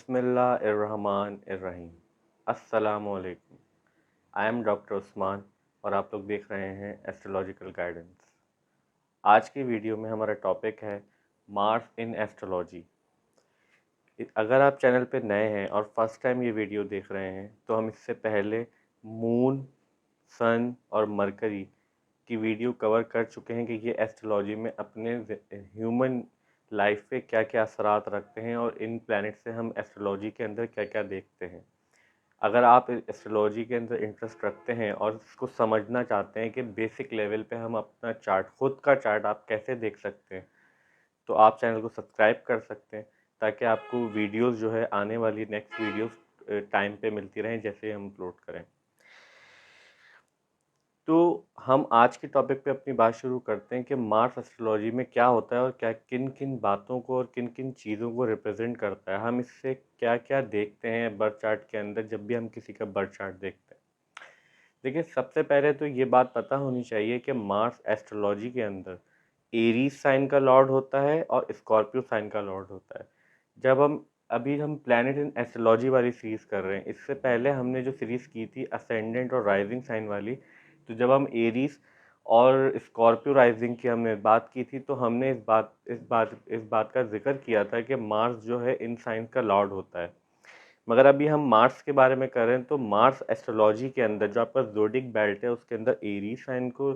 बिस्मिल्लाहिर्रहमानिर्रहीम। अस्सलामुअलैकुम। I am doctor Usman और आप लोग देख रहे हैं एस्ट्रोलॉजिकल गाइडेंस। आज की वीडियो में हमारा टॉपिक है मार्स इन एस्ट्रोलॉजी। अगर आप चैनल पे नए हैं और फर्स्ट टाइम ये वीडियो देख रहे हैं तो हम इससे पहले मून, सन और मरकरी की वीडियो कवर कर चुके हैं कि ये एस्ट्रोलॉजी में अपने ह्यूमन लाइफ पे क्या क्या असरात रखते हैं और इन प्लैनेट से हम एस्ट्रोलॉजी के अंदर क्या क्या देखते हैं। अगर आप एस्ट्रोलॉजी के अंदर इंटरेस्ट रखते हैं और इसको समझना चाहते हैं कि बेसिक लेवल पे हम अपना चार्ट, खुद का चार्ट आप कैसे देख सकते हैं, तो आप चैनल को सब्सक्राइब कर सकते हैं ताकि आपको वीडियोस जो है आने वाली नेक्स्ट वीडियोस टाइम पे मिलती रहें जैसे हम अपलोड करें। तो हम आज के टॉपिक पे अपनी बात शुरू करते हैं कि मार्स एस्ट्रोलॉजी में क्या होता है और क्या किन किन बातों को और किन किन चीज़ों को रिप्रेजेंट करता है। हम इससे क्या क्या देखते हैं बर्थ चार्ट के अंदर जब भी हम किसी का बर्थ चार्ट देखते हैं। देखिए, सबसे पहले तो ये बात पता होनी चाहिए कि मार्स एस्ट्रोलॉजी के अंदर एरीज साइन का लॉर्ड होता है और स्कॉर्पियो साइन का लॉर्ड होता है। जब हम प्लैनेट इन एस्ट्रोलॉजी वाली सीरीज़ कर रहे हैं, इससे पहले हमने जो सीरीज़ की थी असेंडेंट और राइजिंग साइन वाली, तो जब हम एरीज और स्कॉर्पियो राइजिंग की हमने बात की थी तो हमने इस बात का जिक्र किया था कि मार्स जो है इन साइंस का लॉर्ड होता है। मगर अभी हम मार्स के बारे में कर रहे हैं तो मार्स एस्ट्रोलॉजी के अंदर जो आपका ज़ोडिक बेल्ट है उसके अंदर एरीज साइन को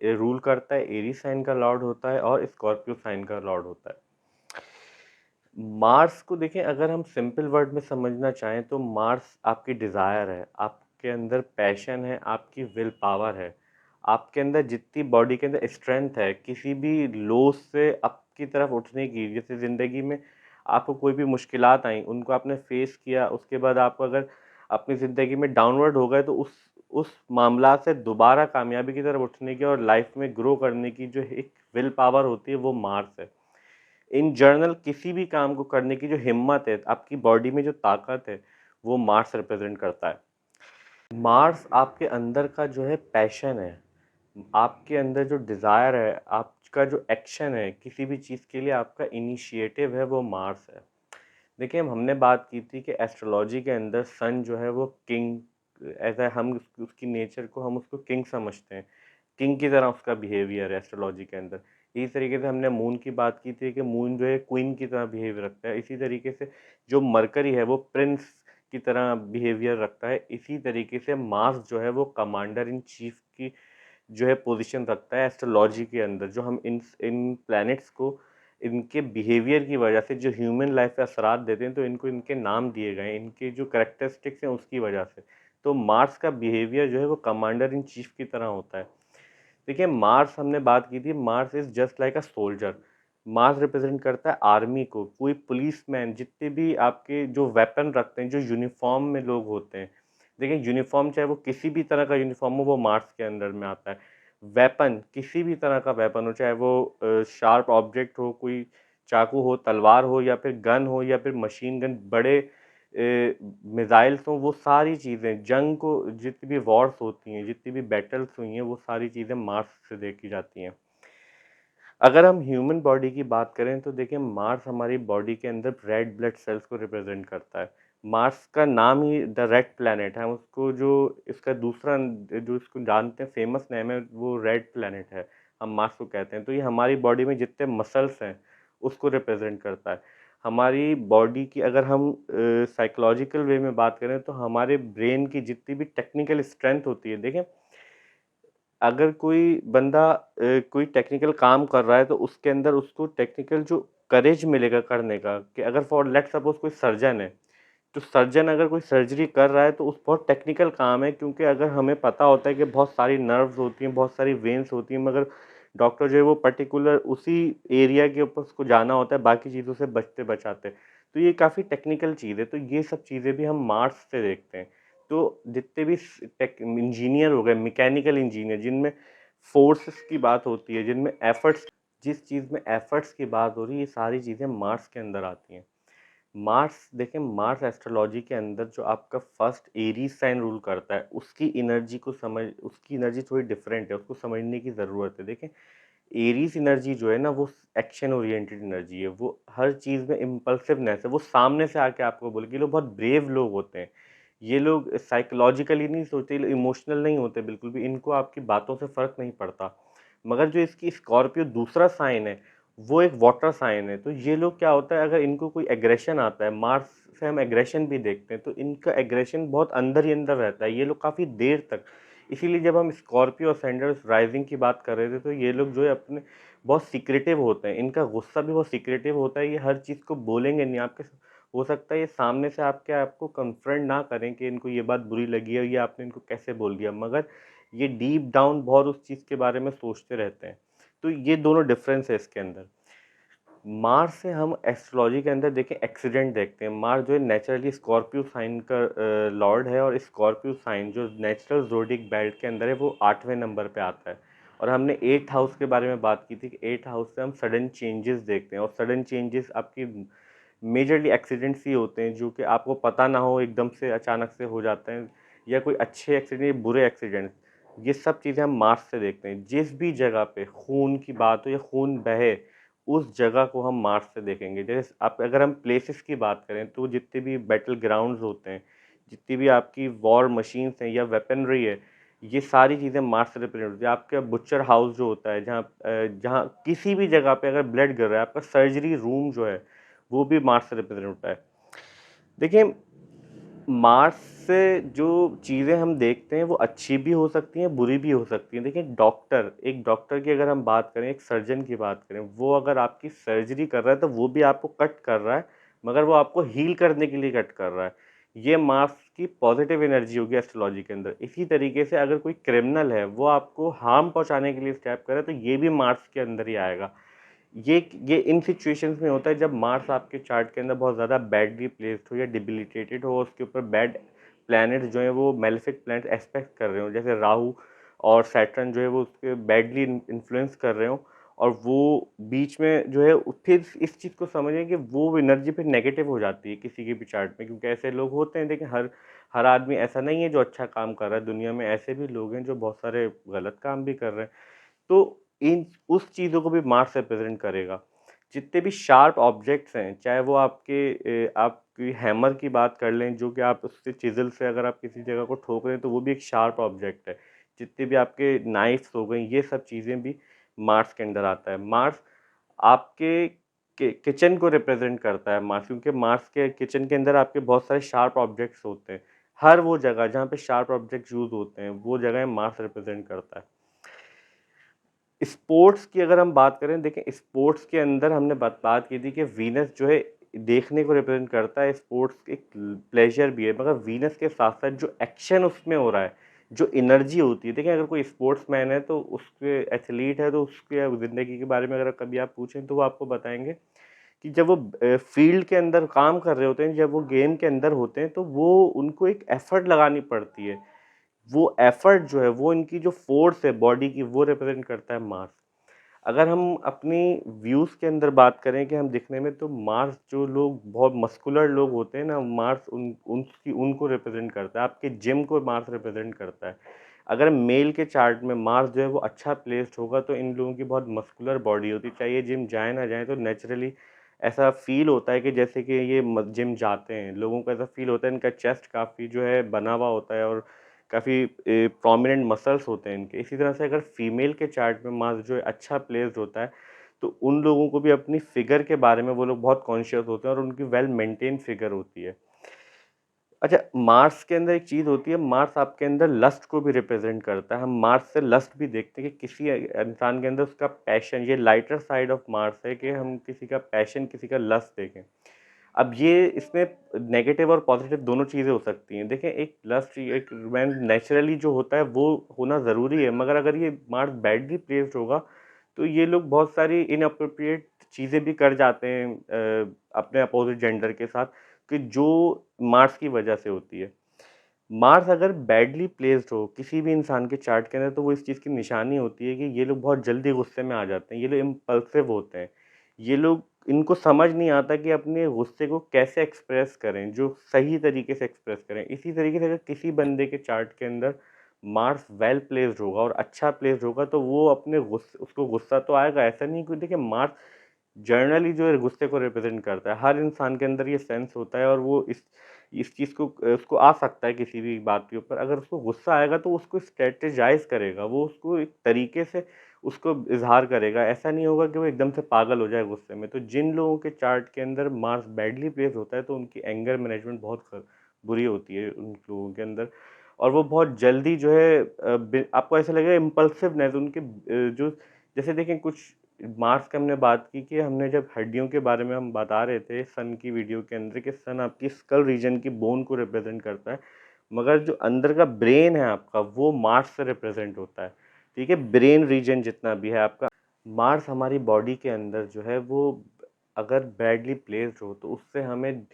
रूल करता है, एरीज साइन का लॉर्ड होता है और स्कॉर्पियो साइन का लॉर्ड होता है। मार्स को देखें, अगर हम सिंपल वर्ड में समझना चाहें तो मार्स आपकी डिज़ायर है, आपके अंदर पैशन है, आपकी विल पावर है, आपके अंदर जितनी बॉडी के अंदर स्ट्रेंथ है किसी भी लो से अप की तरफ उठने की। जैसे ज़िंदगी में आपको कोई भी मुश्किलात आई, उनको आपने फेस किया, उसके बाद आप अगर अपनी ज़िंदगी में डाउनवर्ड हो गए तो उस मामला से दोबारा कामयाबी की तरफ उठने की और लाइफ में ग्रो करने की जो एक विल पावर होती है वो मार्स है। इन जनरल किसी भी काम को करने की जो हिम्मत है, आपकी बॉडी में जो ताकत है, वो मार्स रिप्रेजेंट करता है। मार्स आपके अंदर का जो है पैशन है, आपके अंदर जो डिज़ायर है, आपका जो एक्शन है, किसी भी चीज़ के लिए आपका इनिशिएटिव है, वो मार्स है। देखिए, हमने बात की थी कि एस्ट्रोलॉजी के अंदर सन जो है वो किंग, ऐसा हम उसकी नेचर को हम उसको किंग समझते हैं, किंग की तरह उसका बिहेवियर है एस्ट्रोलॉजी के अंदर। इसी तरीके से हमने मून की बात की थी कि मून जो है क्वीन की तरह बिहेव रखता है। इसी तरीके से जो मरकरी है वो प्रिंस की तरह बिहेवियर रखता है। इसी तरीके से मार्स जो है वो कमांडर इन चीफ की जो है पोजीशन रखता है एस्ट्रोलॉजी के अंदर। जो हम इन प्लैनेट्स को इनके बिहेवियर की वजह से जो ह्यूमन लाइफ पे असरात देते हैं तो इनको इनके नाम दिए गए हैं, इनके जो करेक्टरिस्टिक्स हैं उसकी वजह से। तो मार्स का बिहेवियर जो है वो कमांडर इन चीफ की तरह होता है। देखिए, मार्स हमने बात की थी, Mars is just like a soldier. Mars represent करता है आर्मी को, कोई पुलिसमैन, जितने भी आपके जो वेपन रखते हैं, जो यूनिफॉर्म में लोग होते हैं। देखिए, यूनिफॉर्म चाहे वो किसी भी तरह का यूनिफॉर्म हो, वो मार्स के अंडर में आता है। वेपन किसी भी तरह का वेपन हो, चाहे वो शार्प ऑब्जेक्ट हो, कोई चाकू हो, तलवार हो या फिर गन हो या फिर मशीन गन, बड़े मिसाइल्स हों, वो सारी चीज़ें जंग को, जितनी भी वॉर्स होती हैं, जितनी भी बैटल्स हुई हैं, वो सारी चीज़ें मार्स से देखी जाती हैं। अगर हम ह्यूमन बॉडी की बात करें तो देखिए, मार्स हमारी बॉडी के अंदर रेड ब्लड सेल्स को रिप्रेजेंट करता है। मार्स का नाम ही द रेड प्लैनेट है, उसको जो इसका दूसरा जो इसको जानते हैं फेमस नेम है वो रेड प्लैनेट है, हम मार्स को कहते हैं। तो ये हमारी बॉडी में जितने मसल्स हैं उसको रिप्रेजेंट करता है। हमारी बॉडी की अगर हम साइकोलॉजिकल वे में बात करें तो हमारे ब्रेन की जितनी भी टेक्निकल स्ट्रेंथ होती है, देखें, अगर कोई बंदा कोई टेक्निकल काम कर रहा है तो उसके अंदर उसको टेक्निकल जो करेज मिलेगा करने का, कि अगर फॉर लेट सपोज कोई सर्जन है, तो सर्जन अगर कोई सर्जरी कर रहा है तो उस बहुत टेक्निकल काम है, क्योंकि अगर हमें पता होता है कि बहुत सारी नर्व्स होती हैं, बहुत सारी वेन्स होती हैं, मगर डॉक्टर जो है वो पर्टिकुलर उसी एरिया के ऊपर उसको जाना होता है, बाकी चीज़ों से बचते बचाते। तो ये काफ़ी टेक्निकल चीज़ है, तो ये सब चीज़ें भी हम मार्स से देखते हैं। तो जितने भी टेक इंजीनियर हो गए, मैकेनिकल इंजीनियर, जिनमें फोर्सेस की बात होती है, जिनमें एफर्ट्स, जिस चीज़ में एफर्ट्स की बात हो रही है, ये सारी चीज़ें मार्स के अंदर आती हैं। मार्स देखें, मार्स एस्ट्रोलॉजी के अंदर जो आपका फर्स्ट एरीज साइन रूल करता है, उसकी एनर्जी थोड़ी डिफरेंट है, उसको समझने की ज़रूरत है। देखें, एरीज़ एनर्जी जो है ना वो एक्शन ओरिएंटेड एनर्जी है, वो हर चीज़ में इम्पल्सिवनेस है, वो सामने से आके आपको बोले कि ये लोग बहुत ब्रेव लोग होते हैं। ये लोग साइकोलॉजिकली नहीं सोचते, ये लोग इमोशनल नहीं होते बिल्कुल भी, इनको आपकी बातों से फ़र्क नहीं पड़ता। मगर जो इसकी स्कॉर्पियो दूसरा साइन है, वो एक वाटर साइन है, तो ये लोग क्या होता है अगर इनको कोई एग्रेशन आता है, मार्स से हम एग्रेशन भी देखते हैं, तो इनका एग्रेशन बहुत अंदर ही अंदर रहता है, ये लोग काफ़ी देर तक। इसीलिए जब हम स्कॉर्पियो और सैंडर्स राइजिंग की बात कर रहे थे, तो ये लोग जो है अपने बहुत सीक्रेटिव होते हैं, इनका गुस्सा भी बहुत सीक्रेटिव होता है, ये हर चीज़ को बोलेंगे नहीं, आपके हो सकता है ये सामने से आपको कन्फ्रंट ना करें कि इनको ये बात बुरी लगी है, ये आपने इनको कैसे बोल दिया, मगर ये डीप डाउन बहुत उस चीज़ के बारे में सोचते रहते हैं। तो ये दोनों डिफरेंस है इसके अंदर। मार्स से हम एस्ट्रोलॉजी के अंदर देखें एक्सीडेंट देखते हैं। मार्स जो है नेचुरली स्कॉर्पियो साइन का लॉर्ड है, और स्कॉर्पियो साइन जो नेचुरल ज़ोडिएक बेल्ट के अंदर है वो 8वें नंबर पे आता है। और हमने 8th हाउस के बारे में बात की थी कि 8th हाउस से हम सडन चेंजेस देखते हैं, और सडन चेंजेस आपकी मेजरली एक्सीडेंट्स ही होते हैं जो कि आपको पता ना हो, एकदम से अचानक से हो जाते हैं, या कोई अच्छे एक्सीडेंट या बुरे एक्सीडेंट। ये सब चीज़ें हम मार्स से देखते हैं। जिस भी जगह पे खून की बात हो या खून बहे, उस जगह को हम मार्स से देखेंगे। जैसे आप अगर हम प्लेसेस की बात करें तो जितने भी बैटल ग्राउंड्स होते हैं, जितनी भी आपकी वॉर मशीन्स हैं या वेपनरी है, ये सारी चीज़ें मार्स से रिप्रेजेंट होती है। आपका बुचर हाउस जो होता है, जहाँ किसी भी जगह पे अगर ब्लड गिर रहा है, आपका सर्जरी रूम जो है वो भी मार्स से रिप्रेजेंट होता है। देखिए, मार्स से जो चीज़ें हम देखते हैं वो अच्छी भी हो सकती हैं, बुरी भी हो सकती हैं। देखिए, एक डॉक्टर की अगर हम बात करें, एक सर्जन की बात करें, वो अगर आपकी सर्जरी कर रहा है तो वो भी आपको कट कर रहा है, मगर वो आपको हील करने के लिए कट कर रहा है। ये मार्स की पॉजिटिव एनर्जी होगी एस्ट्रोलॉजी के अंदर। इसी तरीके से अगर कोई क्रिमिनल है, वो आपको हार्म पहुँचाने के लिए स्टेप कर रहा है, तो ये भी मार्स के अंदर ही आएगा। ये इन सिचुएशंस में होता है जब मार्स आपके चार्ट के अंदर बहुत ज़्यादा बैडली प्लेस्ड हो या डिबिलिटेटेड हो, उसके ऊपर बैड प्लैनेट्स जो हैं वो मेलेफिक प्लैनेट एस्पेक्ट कर रहे हो, जैसे राहु और सैटर्न जो है वो उसके बैडली इन्फ्लुएंस कर रहे हो, और वो बीच में जो है फिर इस चीज़ को समझें कि वो एनर्जी फिर नेगेटिव हो जाती है किसी के भी चार्ट में, क्योंकि ऐसे लोग होते हैं। देखिए, हर हर आदमी ऐसा नहीं है जो अच्छा काम कर रहा है, दुनिया में ऐसे भी लोग हैं जो बहुत सारे गलत काम भी कर रहे हैं। तो इन उस चीज़ों को भी मार्स रिप्रेजेंट करेगा। जितने भी शार्प ऑब्जेक्ट्स हैं, चाहे वो आपकी हैमर की बात कर लें, जो कि आप उससे चिज़ल से अगर आप किसी जगह को ठोक रहे हैं तो वो भी एक शार्प ऑब्जेक्ट है। जितने भी आपके नाइफ्स हो गई, ये सब चीज़ें भी मार्स के अंदर आता है। मार्स आपके किचन को रिप्रेजेंट करता है मार्स, क्योंकि मार्स के किचन के अंदर आपके बहुत सारे शार्प ऑब्जेक्ट्स होते हैं। हर वो जगह जहाँ पे शार्प ऑब्जेक्ट्स यूज़ होते हैं, वो जगह मार्स रिप्रेजेंट करता है। स्पोर्ट्स की अगर हम बात करें, देखिए स्पोर्ट्स के अंदर हमने बात की थी कि वीनस जो है देखने को रिप्रेजेंट करता है, स्पोर्ट्स एक प्लेजर भी है, मगर वीनस के साथ साथ जो एक्शन उसमें हो रहा है, जो एनर्जी होती है। देखिए, अगर कोई स्पोर्ट्समैन है तो उसके एथलीट है तो उसके ज़िंदगी के बारे में अगर कभी आप पूछें तो वो आपको बताएंगे कि जब वो फील्ड के अंदर काम कर रहे होते हैं, जब वो गेम के अंदर होते हैं, तो वो उनको एक एफर्ट लगानी पड़ती है। वो एफर्ट जो है, वो इनकी जो फ़ोर्स है बॉडी की, वो रिप्रेज़ेंट करता है मार्स। अगर हम अपनी व्यूज़ के अंदर बात करें कि हम दिखने में, तो मार्स जो लोग बहुत मस्कुलर लोग होते हैं ना, मार्स उनको रिप्रेज़ेंट करता है। आपके जिम को मार्स रिप्रेज़ेंट करता है। अगर मेल के चार्ट में मार्स जो है वो अच्छा प्लेस्ड होगा, तो इन लोगों की बहुत मस्कुलर बॉडी होती है। चाहे ये जिम जाएँ ना जाएँ, तो नेचुरली ऐसा फ़ील होता है कि जैसे कि ये जिम जाते हैं। लोगों को ऐसा फ़ील होता है, इनका चेस्ट काफ़ी जो है बना हुआ होता है, और काफ़ी प्रोमिनेंट मसल्स होते हैं इनके। इसी तरह से अगर फीमेल के चार्ट में मास जो है अच्छा प्लेस्ड होता है, तो उन लोगों को भी अपनी फिगर के बारे में वो लोग बहुत कॉन्शियस होते हैं, और उनकी वेल मेंटेन फिगर होती है। अच्छा, मार्स के अंदर एक चीज़ होती है, मार्स आपके अंदर लस्ट को भी रिप्रेजेंट करता है। हम मार्स से लस्ट भी देखते हैं कि किसी इंसान के अंदर उसका पैशन, ये लाइटर साइड ऑफ मार्स है कि हम किसी का पैशन, किसी का लस्ट देखें। अब ये इसमें नेगेटिव और पॉजिटिव दोनों चीज़ें हो सकती हैं। देखें, एक लस्ट, एक रोमांस नेचुरली जो होता है वो होना ज़रूरी है, मगर अगर ये मार्स बैडली प्लेस्ड होगा, तो ये लोग बहुत सारी इनअप्रोप्रिएट चीज़ें भी कर जाते हैं अपने अपोज़िट जेंडर के साथ, कि जो मार्स की वजह से होती है। मार्स अगर बैडली प्लेस्ड हो किसी भी इंसान के चार्ट के अंदर, तो वो इस चीज़ की निशानी होती है कि ये लोग बहुत जल्दी गुस्से में आ जाते हैं, ये लोग इम्पल्सिव होते हैं। ये लोग, इनको समझ नहीं आता कि अपने गुस्से को कैसे एक्सप्रेस करें, जो सही तरीके से एक्सप्रेस करें। इसी तरीके से अगर किसी बंदे के चार्ट के अंदर मार्स वेल प्लेस्ड होगा और अच्छा प्लेस्ड होगा तो वो अपने उसको गुस्सा तो आएगा। ऐसा नहीं कि देखिए मार्स जर्नली जो है गुस्से को रिप्रेजेंट करता है। हर इंसान के अंदर ये सेंस होता है और वो इस चीज़ को उसको आ सकता है किसी भी बात के ऊपर। अगर उसको गुस्सा आएगा तो उसको स्ट्रेटेजाइज़ करेगा, वो उसको एक तरीके से उसको इज़हार करेगा। ऐसा नहीं होगा कि वो एकदम से पागल हो जाए गुस्से में। तो जिन लोगों के चार्ट के अंदर मार्स बैडली प्लेस्ड होता है तो उनकी एंगर मैनेजमेंट बहुत बुरी होती है उन लोगों के अंदर। और वो बहुत जल्दी जो है आपको ऐसा लगेगा इम्पल्सिवनेस उनके जो जैसे देखें कुछ मार्स की हमने बात की कि हमने जब हड्डियों के बारे में हम बता रहे थे सन की वीडियो के अंदर कि सन आपकी स्कल रीजन की बोन को रिप्रेजेंट करता है, मगर जो अंदर का ब्रेन है आपका वो मार्स से रिप्रेजेंट होता है। ठीक है, ब्रेन रीजन जितना भी है आपका, मार्स हमारी बॉडी के अंदर जो है वो अगर बैडली प्लेस्ड हो तो उससे हमें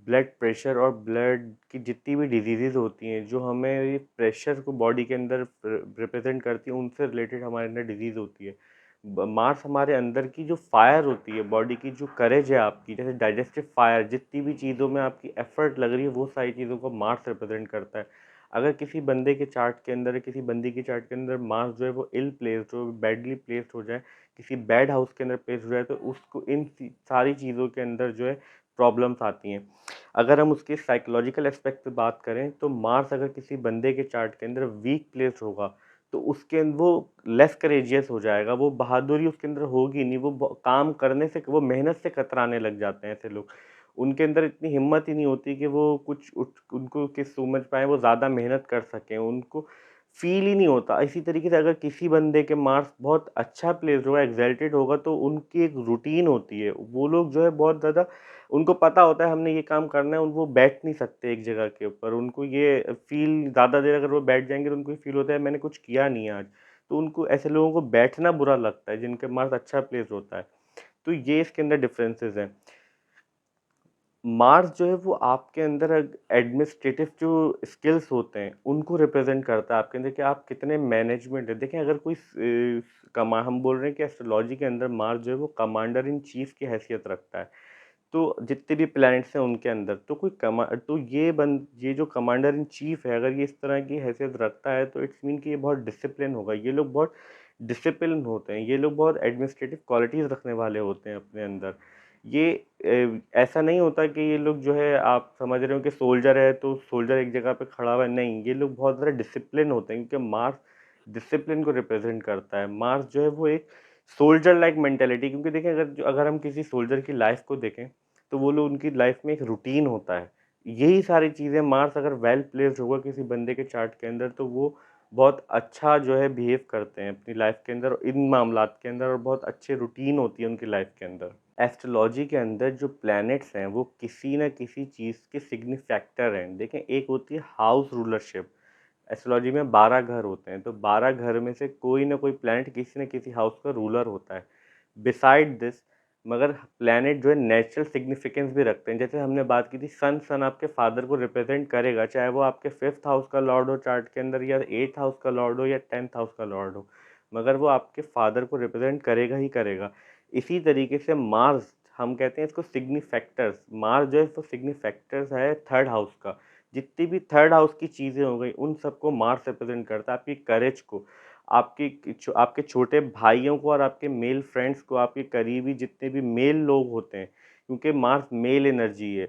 ब्लड प्रेशर और ब्लड की जितनी भी डिजीज़ेज़ होती हैं जो हमें ये प्रेशर को बॉडी के अंदर रिप्रेजेंट करती हैं उनसे रिलेटेड हमारे अंदर डिजीज़ होती है। मार्स हमारे अंदर की जो फायर होती है, बॉडी की जो करेज है आपकी, जैसे डाइजेस्टिव फायर, जितनी भी चीज़ों में आपकी एफर्ट लग रही है वो सारी चीज़ों को मार्स रिप्रेजेंट करता है। अगर किसी बंदे के चार्ट के अंदर, किसी बंदी के चार्ट के अंदर मार्स जो है वो इल प्लेस्ड हो, बैडली प्लेस्ड हो जाए, किसी बैड हाउस के अंदर प्लेस हो जाए तो उसको इन सारी चीज़ों के अंदर जो है प्रॉब्लम्स आती हैं। अगर हम उसके साइकोलॉजिकल एस्पेक्ट पे बात करें तो मार्स अगर किसी बंदे के चार्ट के अंदर वीक प्लेस होगा तो उसके वो लेस करेजियस हो जाएगा, वो बहादुरी उसके अंदर होगी नहीं, वो काम करने से, वो मेहनत से कतराने लग जाते हैं ऐसे लोग। उनके अंदर इतनी हिम्मत ही नहीं होती कि वो कुछ उनको किस समझ पाए, वो ज़्यादा मेहनत कर सकें, उनको फील ही नहीं होता। इसी तरीके से अगर किसी बंदे के मार्क्स बहुत अच्छा प्लेस्ड होगा, एक्साल्टेड होगा तो उनकी एक रूटीन होती है। वो लोग जो है बहुत ज़्यादा, उनको पता होता है हमने ये काम करना है, वो बैठ नहीं सकते एक जगह के ऊपर। उनको ये फ़ील, ज़्यादा देर अगर वो बैठ जाएँगे तो उनको ये फ़ील होता है मैंने कुछ किया नहीं आज। तो उनको, ऐसे लोगों को बैठना बुरा लगता है जिनके मार्क्स अच्छा प्लेस्ड होता है। तो ये इसके अंदर डिफरेंसेस हैं। मार्स जो है वो आपके अंदर एडमिनिस्ट्रेटिव जो स्किल्स होते हैं उनको रिप्रेजेंट करता है आपके अंदर कि आप कितने मैनेजमेंट है। देखिए अगर कोई कमा हम बोल रहे हैं कि एस्ट्रोलॉजी के अंदर मार्स जो है वो कमांडर इन चीफ की हैसियत रखता है। तो जितने भी प्लैनेट्स हैं उनके अंदर तो कोई तो ये जो कमांडर इन चीफ है, अगर ये इस तरह की हैसियत रखता है तो इट्स मीन कि ये बहुत डिसिप्लिन होगा। ये लोग बहुत डिसिप्लिन होते हैं, ये लोग बहुत एडमिनिस्ट्रेटिव क्वालिटीज़ रखने वाले होते हैं अपने अंदर। ये ऐसा नहीं होता कि ये लोग जो है, आप समझ रहे हो कि सोल्जर है तो सोल्जर एक जगह पे खड़ा हुआ है, नहीं, ये लोग बहुत ज़्यादा डिसिप्लिन होते हैं क्योंकि मार्स डिसिप्लिन को रिप्रेजेंट करता है। मार्स जो है वो एक सोल्जर लाइक मेंटालिटी, क्योंकि देखिए अगर हम किसी सोल्जर की लाइफ को देखें तो वो लोग, उनकी लाइफ में एक रूटीन होता है। यही सारी चीज़ें मार्स अगर वेल प्लेस्ड होगा किसी बंदे के चार्ट के अंदर तो वो बहुत अच्छा जो है बिहेव करते हैं अपनी लाइफ के अंदर, इन मामलात के अंदर, और बहुत अच्छे रूटीन होती है उनकी लाइफ के अंदर। एस्ट्रोलॉजी के अंदर जो प्लैनेट्स हैं वो किसी न किसी चीज़ के सिग्निफैक्टर हैं। देखें, एक होती है हाउस रूलरशिप। एस्ट्रोलॉजी में 12 घर होते हैं, तो 12 घर में से कोई ना कोई प्लैनेट किसी न किसी हाउस का रूलर होता है। बिसाइड दिस, मगर प्लैनेट जो है नेचुरल सिग्निफिकेंस भी रखते हैं। जैसे हमने बात की थी सन आपके फादर को रिप्रेजेंट करेगा, चाहे वो आपके 5th हाउस का लॉर्ड हो चार्ट के अंदर, या 8th हाउस का लॉर्ड हो, या 10th हाउस का लॉर्ड हो, मगर वो आपके फादर को रिप्रेजेंट करेगा ही करेगा। इसी तरीके से मार्स, हम कहते हैं इसको सिग्निफैक्टर्स। मार्स जो है वो सिग्निफैक्टर्स है 3rd हाउस का। जितनी भी 3rd हाउस की चीज़ें हो गई उन सबको मार्स रिप्रेजेंट करता है। आपकी करेज को, आपके छोटे भाइयों को, और आपके मेल फ्रेंड्स को, आपके करीबी जितने भी मेल लोग होते हैं, क्योंकि मार्स मेल एनर्जी है,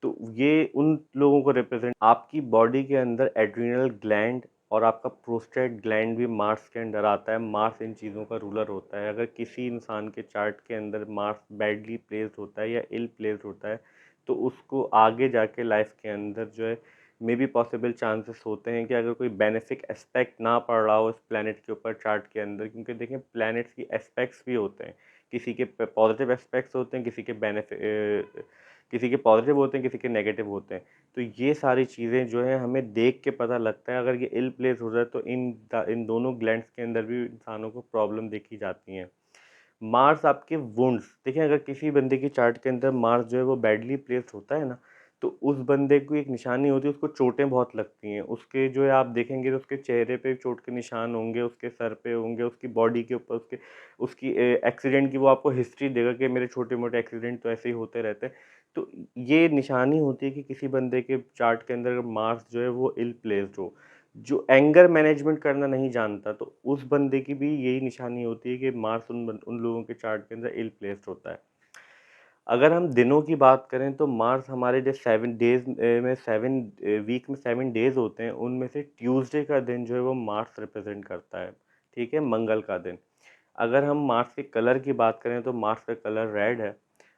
तो ये उन लोगों को रिप्रेजेंट। आपकी बॉडी के अंदर एड्रिनल ग्लैंड और आपका प्रोस्टेट ग्लैंड भी मार्स के अंडर आता है। मार्स इन चीज़ों का रूलर होता है। अगर किसी इंसान के चार्ट के अंदर मार्स बैडली प्लेस्ड होता है या इल प्लेस्ड होता है तो उसको आगे जाके लाइफ के अंदर जो है मे बी पॉसिबल चांसेस होते हैं कि अगर कोई बेनिफिक एस्पेक्ट ना पड़ रहा हो इस प्लैनेट के ऊपर चार्ट के अंदर, क्योंकि देखें प्लैनेट्स की एस्पेक्ट्स भी होते हैं। किसी के पॉजिटिव एस्पेक्ट्स होते हैं, किसी के पॉजिटिव होते हैं, किसी के नेगेटिव होते हैं। तो ये सारी चीज़ें जो है हमें देख के पता लगता है। अगर ये इल प्लेस हो जाए तो इन दोनों ग्लैंड्स के अंदर भी इंसानों को प्रॉब्लम देखी जाती हैं। मार्स आपके वुंड्स, देखिए अगर किसी बंदे की चार्ट के अंदर मार्स जो है वो बैडली प्लेस्ड होता है ना, तो उस बंदे को एक निशानी होती है, उसको चोटें बहुत लगती हैं। उसके जो है आप देखेंगे तो उसके चेहरे पे चोट के निशान होंगे, उसके सर पे होंगे, उसकी बॉडी के ऊपर उसकी एक्सीडेंट की वो आपको हिस्ट्री देगा कि मेरे छोटे मोटे एक्सीडेंट तो ऐसे ही होते रहते हैं। तो ये निशानी होती है कि किसी बंदे के चार्ट के अंदर मार्स जो है वो इल प्लेस्ड हो। जो एंगर मैनेजमेंट करना नहीं जानता, तो उस बंदे की भी यही निशानी होती है कि मार्स उन लोगों के चार्ट के अंदर इल प्लेस्ड होता है। अगर हम दिनों की बात करें तो मार्स हमारे जो 7 डेज़ में 7 वीक में 7 डेज़ होते हैं, उनमें से ट्यूसडे का दिन जो है वो मार्स रिप्रेज़ेंट करता है, ठीक है? मंगल का दिन। अगर हम मार्स के कलर की बात करें तो मार्स का कलर रेड है,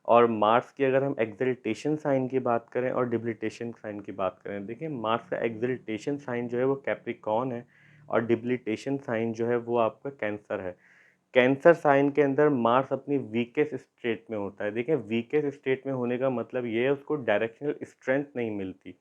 और मार्स की अगर हम एक्सल्टेशन साइन की बात करें और डिप्लीटेशन साइन की बात करें, देखिए मार्स का एक्सल्टेशन साइन जो है वो कैप्रिकॉर्न है, और डिप्लीटेशन साइन जो है वो आपका कैंसर है। कैंसर साइन के अंदर मार्स अपनी वीकेस्ट स्टेट में होता है। देखिए वीकेस्ट स्टेट में होने का मतलब ये है उसको डायरेक्शनल स्ट्रेंथ नहीं मिलती।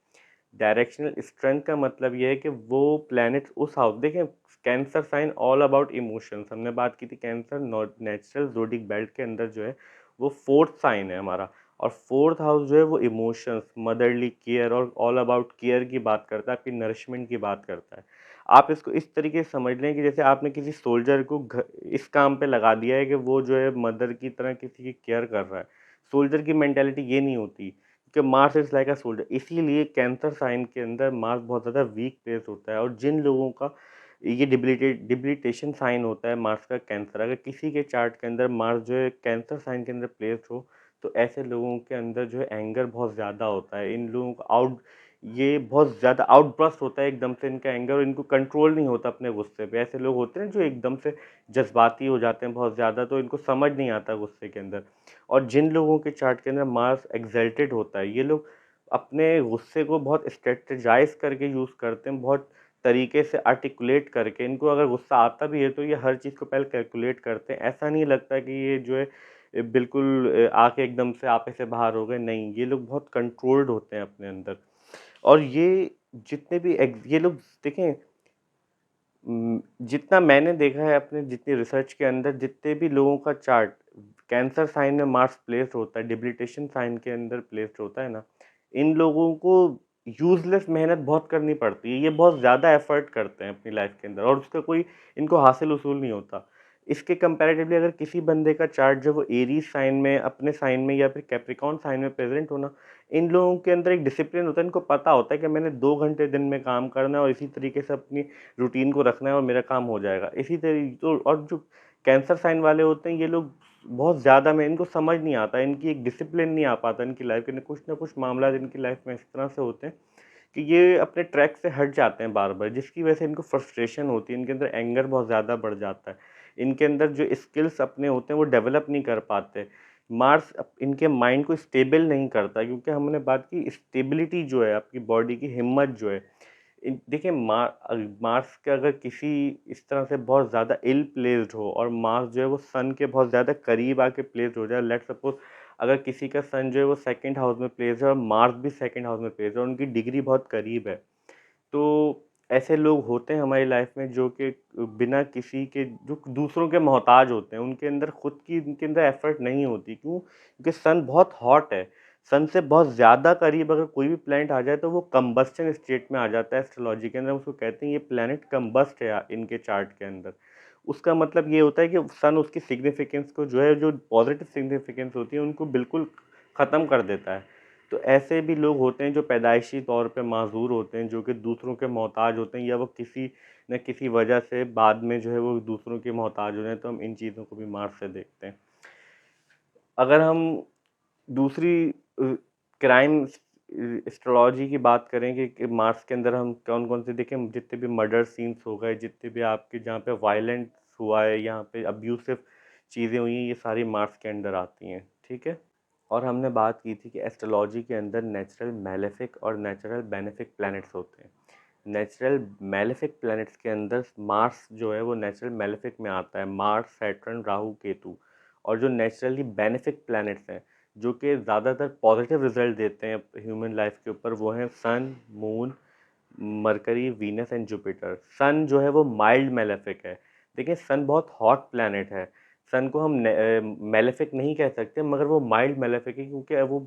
डायरेक्शनल स्ट्रेंथ का मतलब ये है कि वो प्लैनेट उस हाउस, देखें cancer sign all about emotions, हमने बात की थी कैंसर नेचुरल ज़ोडिक बेल्ट के अंदर जो है वो फोर्थ साइन है हमारा, और फोर्थ हाउस जो है वो इमोशंस, मदरली केयर और ऑल अबाउट केयर की बात करता है, आपकी नरिशमेंट की बात करता है। आप इसको इस तरीके से समझ लें कि जैसे आपने किसी सोल्जर को इस काम पे लगा दिया है कि वो जो है मदर की तरह किसी की केयर कर रहा है। सोल्जर की मेंटालिटी ये नहीं होती कि Mars is like a soldier. इसीलिए कैंसर साइन के अंदर मार्स बहुत ज़्यादा वीक प्लेस होता है, और जिन लोगों का ये डिबिलिटेशन साइन होता है मार्स का कैंसर, अगर किसी के चार्ट के अंदर मार्स जो है कैंसर साइन के अंदर प्लेस हो, तो ऐसे लोगों के अंदर जो है एंगर बहुत ज़्यादा होता है। इन लोगों को ये बहुत ज़्यादा आउटबर्स्ट होता है एकदम से इनका एंगर, और इनको कंट्रोल नहीं होता अपने गुस्से पे। ऐसे लोग होते हैं जो एकदम से जज्बाती हो जाते हैं बहुत ज़्यादा, तो इनको समझ नहीं आता गुस्से के अंदर। और जिन लोगों के चार्ट के अंदर मार्स एक्सल्टेड होता है, ये लोग अपने गुस्से को बहुत स्ट्रेटजाइज करके यूज़ करते हैं, बहुत तरीके से आर्टिकुलेट करके। इनको अगर गुस्सा आता भी है तो ये हर चीज़ को पहले कैलकुलेट करते हैं। ऐसा नहीं लगता कि ये जो है बिल्कुल आके एकदम से आपे से बाहर हो गए, नहीं, ये लोग बहुत कंट्रोल्ड होते हैं अपने अंदर। और ये जितने भी ये लोग देखें, जितना मैंने देखा है अपने जितनी रिसर्च के अंदर, जितने भी लोगों का चार्ट कैंसर साइन में मार्स प्लेस्ड होता है, डिप्लीटेशन साइन के अंदर प्लेस्ड होता है ना, इन लोगों को यूज़लेस मेहनत बहुत करनी पड़ती है। ये बहुत ज़्यादा एफर्ट करते हैं अपनी लाइफ के अंदर, और उसका कोई इनको हासिल-वसूल नहीं होता। इसके कंपैरेटिवली अगर किसी बंदे का चार्ट जो वो एरीज़ साइन में, अपने साइन में या फिर कैप्रिकॉर्न साइन में प्रेज़ेंट हो ना, इन लोगों के अंदर एक डिसिप्लिन होता है। इनको पता होता है कि मैंने 2 घंटे दिन में काम करना है और इसी तरीके से अपनी रूटीन को रखना है और मेरा काम हो जाएगा। इसी तो, और जो कैंसर साइन वाले होते हैं, ये लोग बहुत ज़्यादा, मैं इनको समझ नहीं आता, इनकी एक डिसिप्लिन नहीं आ पाता इनकी लाइफ के अंदर। कुछ ना कुछ मामला इनकी लाइफ में इस तरह से होते हैं कि ये अपने ट्रैक से हट जाते हैं बार-बार, जिसकी वजह से इनको फ्रस्ट्रेशन होती है, इनके अंदर एंगर बहुत ज़्यादा बढ़ जाता है। इनके अंदर जो स्किल्स अपने होते हैं वो डेवलप नहीं कर पाते। मार्स इनके माइंड को स्टेबल नहीं करता, क्योंकि हमने बात की स्टेबिलिटी जो है आपकी बॉडी की, हिम्मत जो है, देखिए मार्स के अगर किसी इस तरह से बहुत ज़्यादा इल प्लेस्ड हो, और मार्स जो है वो सन के बहुत ज़्यादा करीब आके प्लेस्ड हो जाए, लेट्स सपोज अगर किसी का सन जो है वो सेकंड हाउस में प्लेस्ड है और मार्स भी सेकंड हाउस में प्लेस्ड है, और उनकी डिग्री बहुत करीब है, तो ऐसे लोग होते हैं हमारी लाइफ में जो कि बिना किसी के, जो दूसरों के मोहताज होते हैं, उनके अंदर खुद की, उनके अंदर एफर्ट नहीं होती। क्यों? क्योंकि सन बहुत हॉट है। सन से बहुत ज़्यादा करीब अगर कोई भी प्लैनेट आ जाए तो वो कंबस्शन स्टेट में आ जाता है। एस्ट्रोलॉजी के अंदर उसको कहते हैं ये प्लैनेट कंबस्ट है इनके चार्ट के अंदर। उसका मतलब ये होता है कि सन उसकी सिग्निफिकेंस को जो है, जो पॉजिटिव सिग्निफिकेंस होती है, उनको बिल्कुल ख़त्म कर देता है। तो ऐसे भी लोग होते हैं जो पैदाइशी तौर पे माज़ूर होते हैं, जो कि दूसरों के मोहताज होते हैं, या वो किसी न किसी वजह से बाद में जो है वो दूसरों के मोहताज हो जाएँ, तो हम इन चीज़ों को भी मार्स से देखते हैं। अगर हम दूसरी क्राइम एस्ट्रोलॉजी की बात करें कि मार्स के अंदर हम कौन-कौन से देखें, जितने भी मर्डर सीन्स हो गए, जितने भी आपके जहाँ पे वायलेंस हुआ है, यहाँ पे अब्यूसिव चीज़ें हुई हैं, ये सारी मार्स के अंडर आती हैं, ठीक है? और हमने बात की थी कि एस्ट्रोलॉजी के अंदर नेचुरल मैलेफिक और नेचुरल बेनिफिक प्लैनेट्स होते हैं। नेचुरल मैलेफिक प्लैनेट्स के अंदर मार्स जो है वो नेचुरल मैलेफिक में आता है, मार्स, सैटर्न, राहु, केतु। और जो नेचुरली बेनिफिक प्लैनेट्स हैं, जो कि ज़्यादातर पॉजिटिव रिजल्ट देते हैं ह्यूमन लाइफ के ऊपर, वो हैं sun, moon, Mercury, Venus and Jupiter. Sun जो है वो माइल्ड मैलेफिक है। देखिए सन बहुत हॉट प्लैनेट है। सन को हम मैलेफिक नहीं कह सकते, मगर वो माइल्ड मैलेफिक है, क्योंकि वो